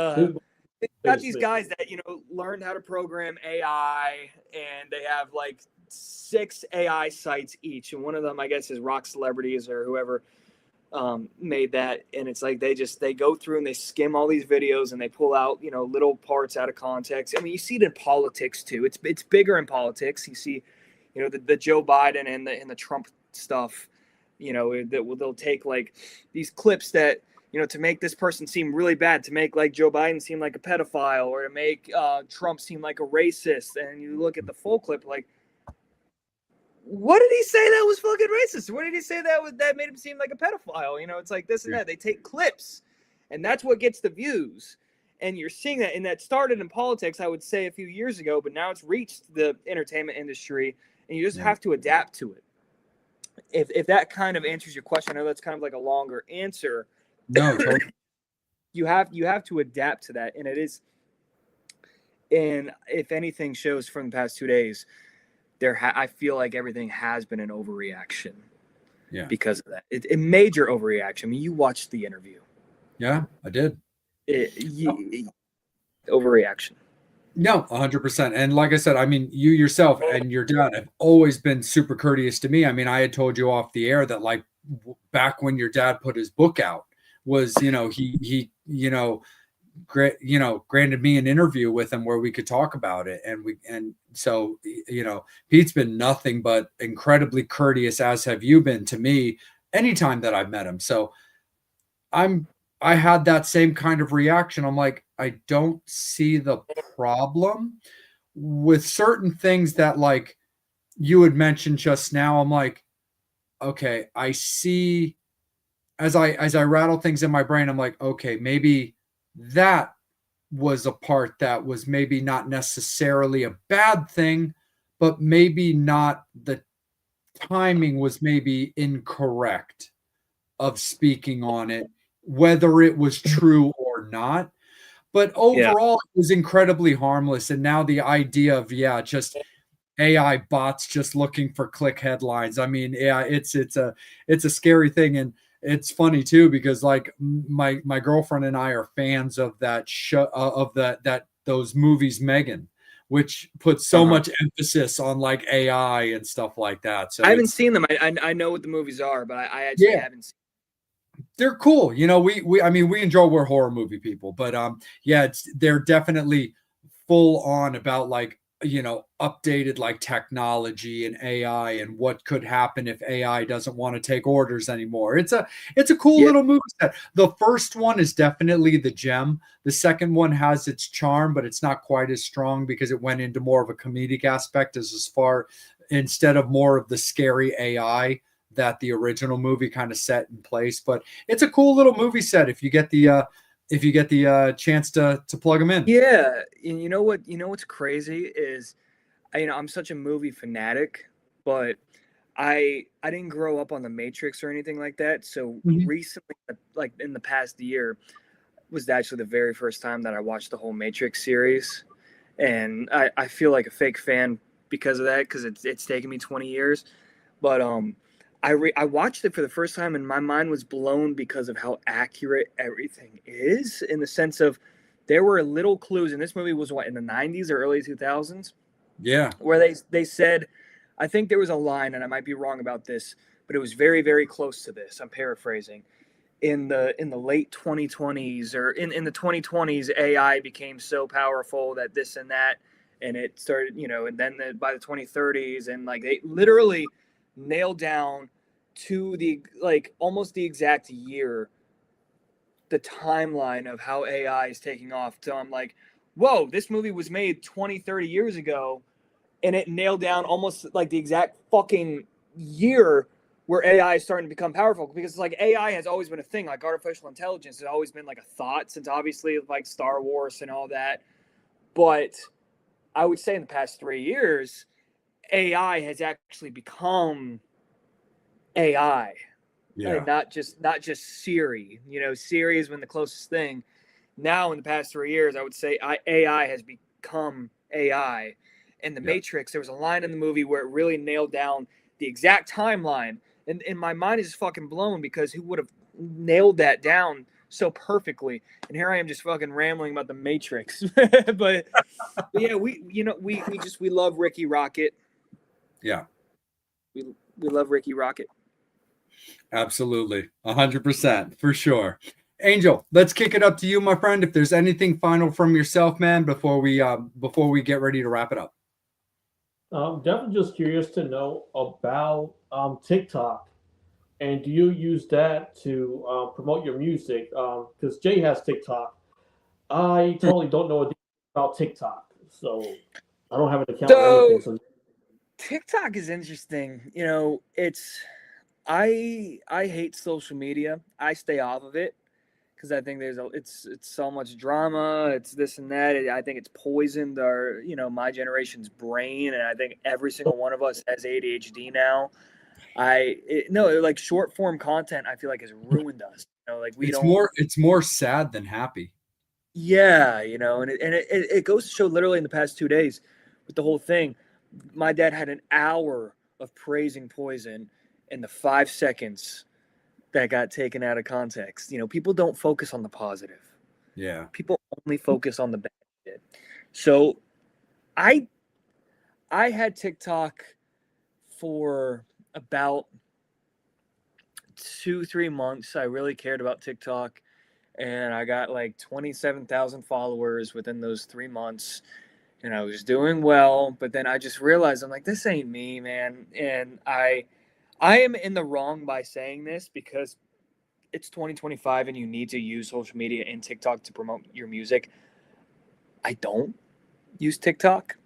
got these guys that, you know, learned how to program AI, and they have like 6 AI sites each, and one of them, I guess, is Rock Celebrities or whoever made that. And it's like they go through and they skim all these videos and they pull out, you know, little parts out of context. I mean, you see it in politics too. It's bigger in politics. You see, you know, the Joe Biden and the Trump stuff. You know, they'll take like these clips that, you know, to make this person seem really bad, to make like Joe Biden seem like a pedophile, or to make Trump seem like a racist. And you look at the full clip, like, what did he say that was fucking racist? What did he say that made him seem like a pedophile? You know, it's like this and that. They take clips, and that's what gets the views. And you're seeing that, and that started in politics, I would say, a few years ago, but now it's reached the entertainment industry, and you just have to adapt to it. If that kind of answers your question, I know that's kind of like a longer answer. No, totally. You have to adapt to that, and it is. And if anything shows from the past 2 days, I feel like everything has been an overreaction. Yeah. Because of that, a major overreaction. I mean, you watched the interview. Yeah, I did. Overreaction. No, 100%. And like I said, I mean, you yourself and your dad have always been super courteous to me. I mean, I had told you off the air that like back when your dad put his book out was, you know, he granted me an interview with him where we could talk about it. And so, you know, Pete's been nothing but incredibly courteous, as have you been to me anytime that I've met him. So I had that same kind of reaction. I'm like, I don't see the problem with certain things that, like, you had mentioned just now, I'm like, okay, I see as I rattle things in my brain, I'm like, okay, maybe that was a part that was maybe not necessarily a bad thing, but maybe not the timing was maybe incorrect of speaking on it, whether it was true or not. But Yeah. overall, it was incredibly harmless. And now the idea of, yeah, just AI bots just looking for click headlines. I mean, yeah, it's a scary thing, and it's funny too because like my girlfriend and I are fans of that show of that those movies Megan, which puts so Uh-huh. much emphasis on like AI and stuff like that. I So haven't it's seen them. I know what the movies are, but I actually yeah, haven't seen. they're cool. You know, we I mean we enjoy we're horror movie people, but yeah, they're definitely full on about like updated like technology and AI and what could happen if AI doesn't want to take orders anymore. It's a cool Yeah. little movie set. The first one is definitely the gem. The second one has its charm, but it's not quite as strong because it went into more of a comedic aspect as far instead of more of the scary AI that the original movie kind of set in place. But it's a cool little movie set if you get the chance to plug them in. Yeah, and you know what? You know what's crazy is, I'm such a movie fanatic, but I didn't grow up on the Matrix or anything like that. So Mhm. recently, like in the past year, was actually the very first time that I watched the whole Matrix series, and I feel like a fake fan because of that because it's taken me 20 years. But I watched it for the first time and my mind was blown because of how accurate everything is in the sense of there were little clues, and this movie was what in the 90s or early 2000s Yeah. where they said, I think there was a line, and I might be wrong about this, but it was very very close to this. I'm paraphrasing. In the late 2020s or in the 2020s, AI became so powerful that this and that, and it started, and then by the 2030s, and like they literally nailed down to the like almost the exact year the timeline of how AI is taking off. So I'm like, whoa, this movie was made 20, 30 years ago, and it nailed down almost like the exact fucking year where AI is starting to become powerful because it's like AI has always been a thing. Like artificial intelligence has always been like a thought since obviously like Star Wars and all that. But I would say in the past 3 years, AI has actually become AI, and Yeah. not just Siri. Siri has been the closest thing. Now in the past 3 years, I would say AI has become AI. In the Yeah. Matrix, there was a line in the movie where it really nailed down the exact timeline, and my mind is fucking blown because who would have nailed that down so perfectly? And here I am just fucking rambling about the Matrix, but yeah, we love Ricky Rocket. Yeah. We love Ricky Rocket. Absolutely. 100% for sure. Angel, let's kick it up to you, my friend. If there's anything final from yourself, man, before we get ready to wrap it up. Definitely just curious to know about TikTok. And do you use that to promote your music? Because Jay has TikTok. I totally don't know about TikTok, so I don't have an account or anything. So So TikTok is interesting. I hate social media. I stay off of it because I think it's so much drama. It's this and that. I think it's poisoned our my generation's brain, and I think every single one of us has ADHD now. No, like short form content. I feel like has ruined us. Like we don't. It's more sad than happy. Yeah, and it goes to show literally in the past 2 days with the whole thing. My dad had an hour of praising Poison in the 5 seconds that got taken out of context. People don't focus on the positive. Yeah. People only focus on the bad shit. So I I had TikTok for about 2-3 months. I really cared about TikTok, and I got like 27,000 followers within those 3 months, and I was doing well. But then I just realized I'm like, this ain't me, man. And I am in the wrong by saying this because it's 2025 and you need to use social media and TikTok to promote your music. I don't use TikTok.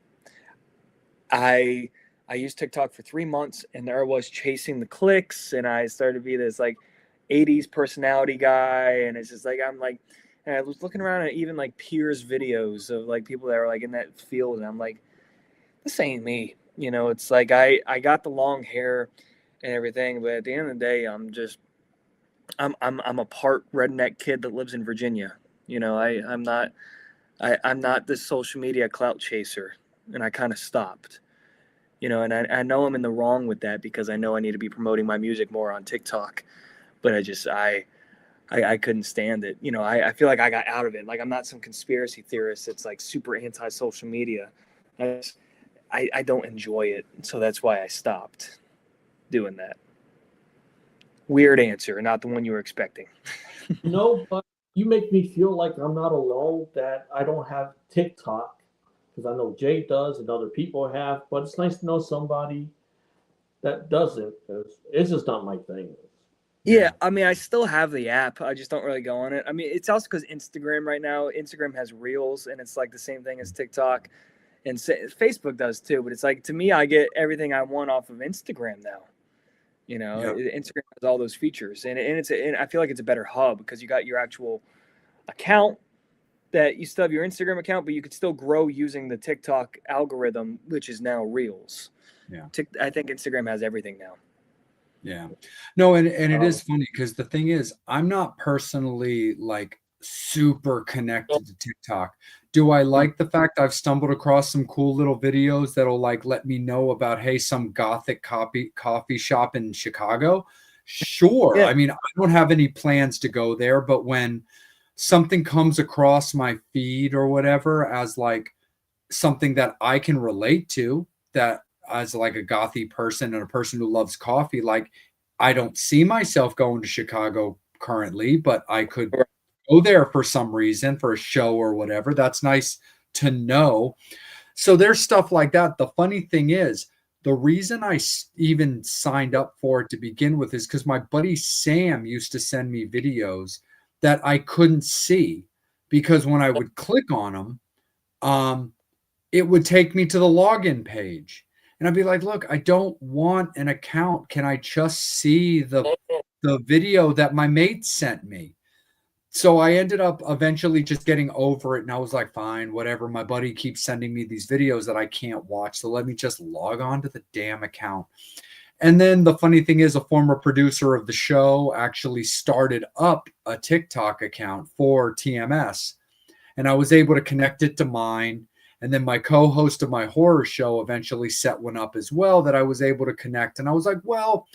I I used TikTok for 3 months, and there I was chasing the clicks, and I started to be this like 80s personality guy, and it's just like and I was looking around at even like peers videos of like people that are like in that field, and I'm like, this ain't me. It's like I got the long hair and everything, but at the end of the day, I'm a part redneck kid that lives in Virginia. I'm not this social media clout chaser, and I kind of stopped. And I know I'm in the wrong with that because I know I need to be promoting my music more on TikTok, but I couldn't stand it. I feel like I got out of it. Like I'm not some conspiracy theorist that's like super anti social media. I don't enjoy it, so that's why I stopped doing that. Weird answer, not the one you were expecting. No, but you make me feel like I'm not alone, that I don't have TikTok, because I know Jay does and other people have, but it's nice to know somebody that doesn't, because it's just not my thing. Yeah, I mean, I still have the app. I just don't really go on it. I mean, it's also because Instagram right now, Instagram has Reels, and it's like the same thing as TikTok, and Facebook does too. But it's like, to me, I get everything I want off of Instagram now. Yeah. Instagram has all those features, and I feel like it's a better hub because you got your actual account, that you still have your Instagram account, but you could still grow using the TikTok algorithm, which is now Reels. Yeah. I think Instagram has everything now. Yeah. No, and it is funny because the thing is, I'm not personally like super connected to TikTok. Do I like the fact I've stumbled across some cool little videos that'll like let me know about, hey, some gothic coffee shop in Chicago? Sure. Yeah. I mean, I don't have any plans to go there, but when something comes across my feed or whatever as like something that I can relate to, that as like a gothy person and a person who loves coffee, like I don't see myself going to Chicago currently, but I could go there for some reason, for a show or whatever. That's nice to know. So there's stuff like that. The funny thing is, the reason I even signed up for it to begin with is because my buddy Sam used to send me videos that I couldn't see, because when I would click on them, it would take me to the login page. And I'd be like, look, I don't want an account. Can I just see the video that my mate sent me? So I ended up eventually just getting over it. And I was like, fine, whatever. My buddy keeps sending me these videos that I can't watch. So let me just log on to the damn account. And then the funny thing is, a former producer of the show actually started up a TikTok account for TMS. And I was able to connect it to mine. And then my co-host of my horror show eventually set one up as well that I was able to connect. And I was like, well,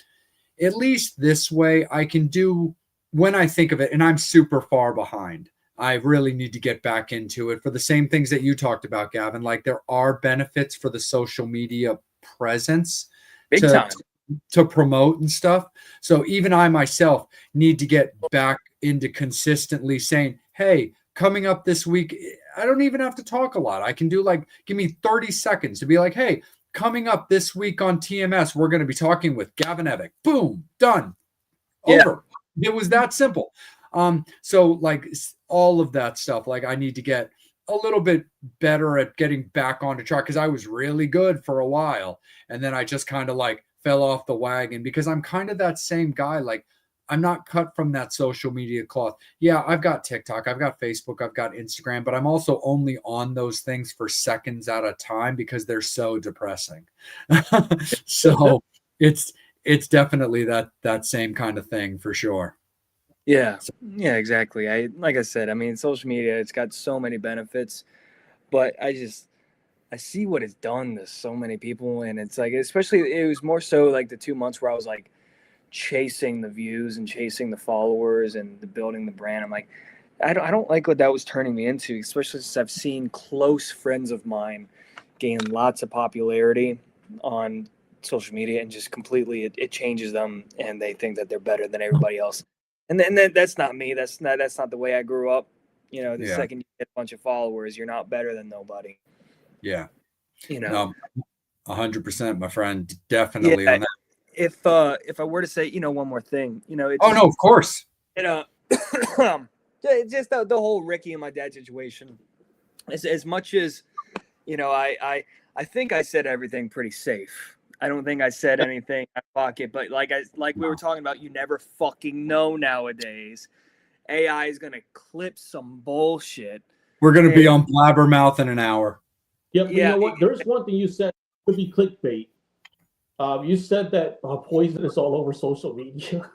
at least this way I can do, when I think of it, and I'm super far behind. I really need to get back into it for the same things that you talked about, Gavin. Like there are benefits for the social media presence Big time. to promote and stuff. So even I myself need to get back into consistently saying, hey, coming up this week, I don't even have to talk a lot. I can do like, give me 30 seconds to be like, hey, coming up this week on TMS, we're going to be talking with Gavin Evick. Boom, done. Over. Yeah. It was that simple. So like all of that stuff, like I need to get a little bit better at getting back onto track, because I was really good for a while. And then I just kind of like fell off the wagon, because I'm kind of that same guy. Like I'm not cut from that social media cloth. Yeah, I've got TikTok, I've got Facebook, I've got Instagram, but I'm also only on those things for seconds at a time because they're so depressing. So it's definitely that same kind of thing for sure. Yeah, exactly. Like I said, I mean, social media, it's got so many benefits, but I see what it's done to so many people, and it's like, especially it was more so like the 2 months where I was like chasing the views and chasing the followers and building the brand. I'm like, I don't like what that was turning me into, especially since I've seen close friends of mine gain lots of popularity on social media, and just completely it changes them, and they think that they're better than everybody else. And then that's not me. That's not the way I grew up. The second you get a bunch of followers, you're not better than nobody. Yeah. No, 100%, my friend. Definitely on that. If I were to say, one more thing, oh no, of course. Just the whole Ricky and my dad situation. As much as, I think I said everything pretty safe. I don't think I said anything out of pocket, but like we were talking about, you never fucking know nowadays. AI is gonna clip some bullshit. We're gonna be on Blabbermouth in an hour. Yeah, you know what? There's one thing you said could be clickbait. You said that poison is all over social media.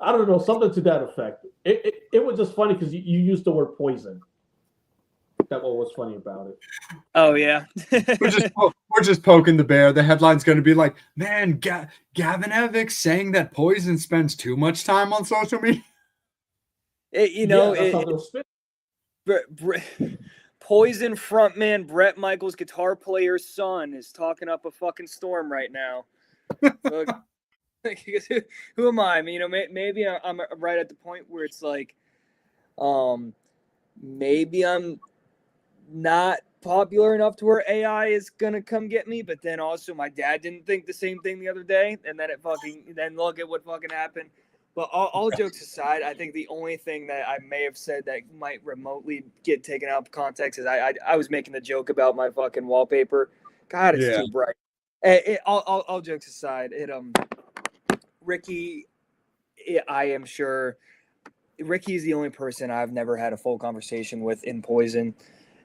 I don't know, something to that effect. It was just funny because you used the word poison. That what was funny about it. Oh yeah, we're just poking the bear. The headline's going to be like, "Man, Gavin Evick saying that Poison spends too much time on social media." Poison frontman Bret Michaels' guitar player's son is talking up a fucking storm right now. Look, who am I? I mean, maybe I'm right at the point where it's like, maybe I'm not popular enough to where AI is gonna come get me, but then also my dad didn't think the same thing the other day, and then look at what fucking happened. But all jokes aside, I think the only thing that I may have said that might remotely get taken out of context is I was making the joke about my fucking wallpaper. God, it's too bright. All jokes aside, Ricky, I am sure Ricky is the only person I've never had a full conversation with in Poison,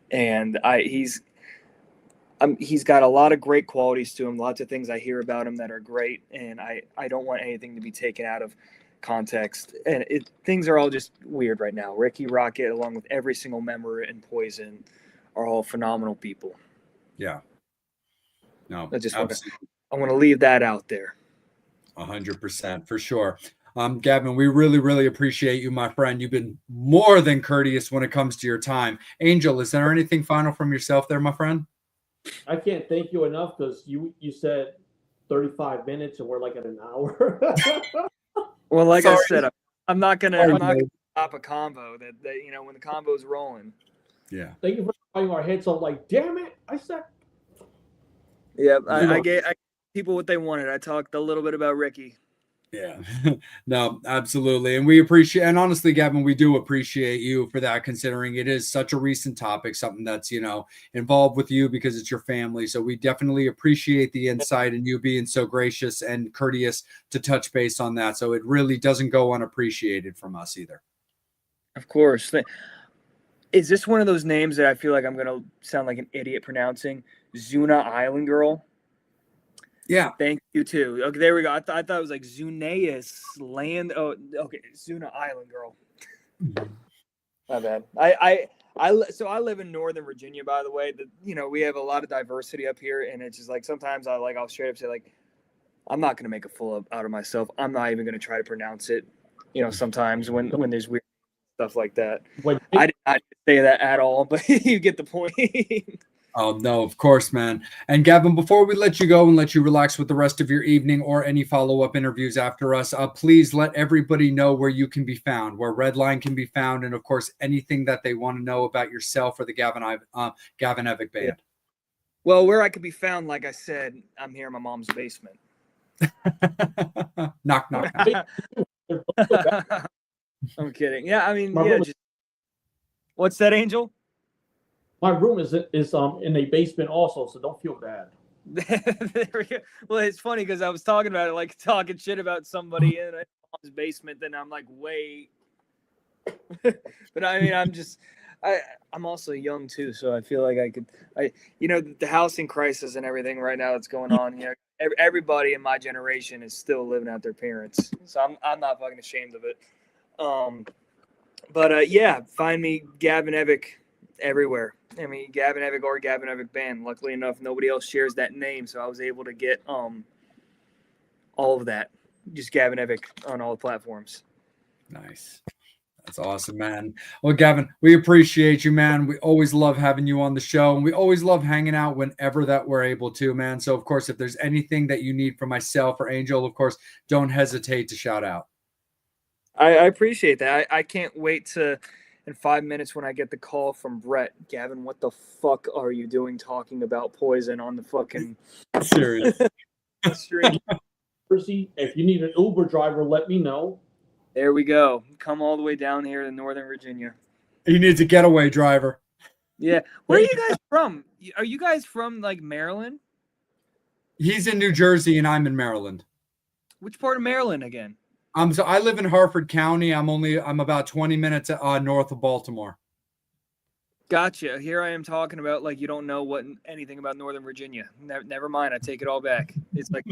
and he's got a lot of great qualities to him. Lots of things I hear about him that are great, and I don't want anything to be taken out of context. And things are all just weird right now. Ricky Rocket, along with every single member in Poison, are all phenomenal people. Yeah. No, I want to leave that out there. 100% for sure. Gavin, we really, really appreciate you, my friend. You've been more than courteous when it comes to your time. Angel, is there anything final from yourself there, my friend? I can't thank you enough because you said 35 minutes and we're like at an hour. Well, like I said, I'm not gonna stop a convo that when the convo's rolling. Yeah. Thank you for putting our heads on. Like, damn it, I said. Yeah, I gave people what they wanted. I talked a little bit about Ricky. Yeah, no, absolutely. And we appreciate, and honestly, Gavin, we do appreciate you for that, considering it is such a recent topic, something that's, involved with you because it's your family. So we definitely appreciate the insight and you being so gracious and courteous to touch base on that. So it really doesn't go unappreciated from us either. Of course. Is this one of those names that I feel like I'm going to sound like an idiot pronouncing? Zuna Island Girl? Yeah. Thank you too. Okay, there we go. I thought it was like Zunaeus Land. Oh, okay. Zuna Island Girl. My bad. So I live in Northern Virginia, by the way. We have a lot of diversity up here, and it's just like sometimes I'll straight up say like, I'm not gonna make a fool out of myself. I'm not even gonna try to pronounce it. Sometimes when there's weird stuff like that. I did not say that at all, but you get the point. Oh, no, of course, man. And Gavin, before we let you go and let you relax with the rest of your evening or any follow-up interviews after us, please let everybody know where you can be found, where Redline can be found, and, of course, anything that they want to know about yourself or the Gavin Evick Band. Yeah. Well, where I could be found, like I said, I'm here in my mom's basement. Knock, knock, knock. I'm kidding. Yeah, I mean, what's that, Angel? My room is in a basement also, so don't feel bad. There we go. Well, it's funny because I was talking about it, like talking shit about somebody in a mom's basement. Then I'm like, wait. But I mean, I'm also young too, so I feel like the housing crisis and everything right now that's going on. Everybody in my generation is still living out their parents, so I'm not fucking ashamed of it. But yeah, find me Gavin Evick everywhere. I mean, Gavin Evick or Gavin Evick Band. Luckily enough, nobody else shares that name, so I was able to get all of that. Just Gavin Evick on all the platforms. Nice. That's awesome, man. Well, Gavin, we appreciate you, man. We always love having you on the show, and we always love hanging out whenever that we're able to, man. So, of course, if there's anything that you need from myself or Angel, of course, don't hesitate to shout out. I appreciate that. I can't wait to... In 5 minutes, when I get the call from Brett, Gavin, what the fuck are you doing talking about Poison on the fucking serious stream? If you need an Uber driver, let me know. There we go. Come all the way down here to Northern Virginia. He needs a getaway driver. Yeah. Where are you guys from? Are you guys from like Maryland? He's in New Jersey and I'm in Maryland. Which part of Maryland again? So I live in Harford County. I'm about 20 minutes north of Baltimore. Gotcha. Here I am talking about like you don't know anything about Northern Virginia. Never mind. I take it all back. It's like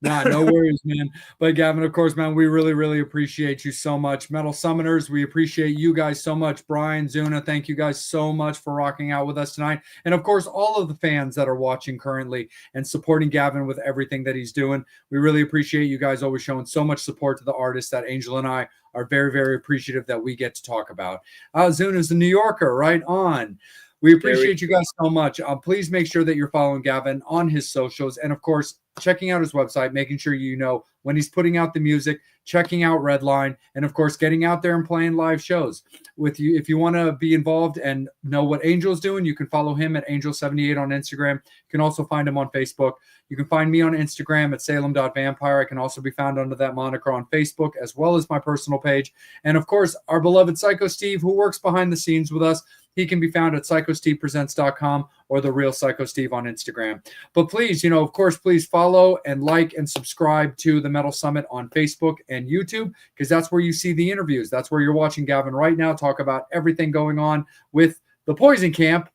Nah, no worries, man. But Gavin, of course, man, we really, really appreciate you so much. Metal Summoners, we appreciate you guys so much. Brian, Zuna, thank you guys so much for rocking out with us tonight. And of course, all of the fans that are watching currently and supporting Gavin with everything that he's doing. We really appreciate you guys always showing so much support to the artists that Angel and I are very, very appreciative that we get to talk about. Zuna's a New Yorker, right on. We appreciate you guys so much. Please make sure that you're following Gavin on his socials. And of course, checking out his website, making sure you know when he's putting out the music, checking out Redline, and of course, getting out there and playing live shows with you. If you want to be involved and know what Angel's doing, you can follow him at Angel78 on Instagram. You can also find him on Facebook. You can find me on Instagram at Salem.vampire. I can also be found under that moniker on Facebook, as well as my personal page. And of course, our beloved Psycho Steve, who works behind the scenes with us. He can be found at psychostevepresents.com or the real Psycho Steve on Instagram. But please, of course, please follow and like and subscribe to the Metal Summit on Facebook and YouTube, because that's where you see the interviews. That's where you're watching Gavin right now talk about everything going on with the Poison Camp.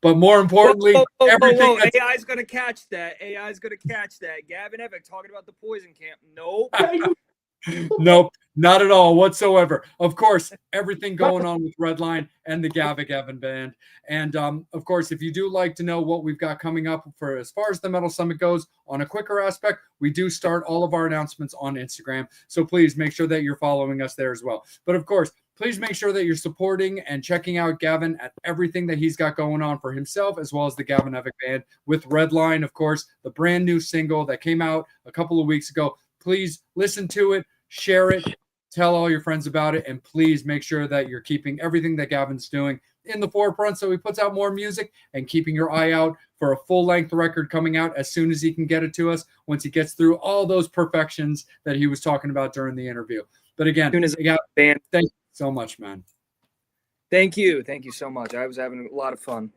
But more importantly, everything. AI's going to catch that. AI's going to catch that. Gavin Evick talking about the Poison Camp. Nope. Nope, not at all whatsoever. Of course, everything going on with Redline and the Gavin Band. And of course, if you do like to know what we've got coming up for as far as the Metal Summit goes on a quicker aspect, we do start all of our announcements on Instagram. So please make sure that you're following us there as well. But of course, please make sure that you're supporting and checking out Gavin at everything that he's got going on for himself, as well as the Gavin Evick Band with Redline, of course, the brand new single that came out a couple of weeks ago. Please listen to it, share it, tell all your friends about it, and please make sure that you're keeping everything that Gavin's doing in the forefront so he puts out more music, and keeping your eye out for a full-length record coming out as soon as he can get it to us once he gets through all those perfections that he was talking about during the interview. But again, thank you so much, man. Thank you. Thank you so much. I was having a lot of fun.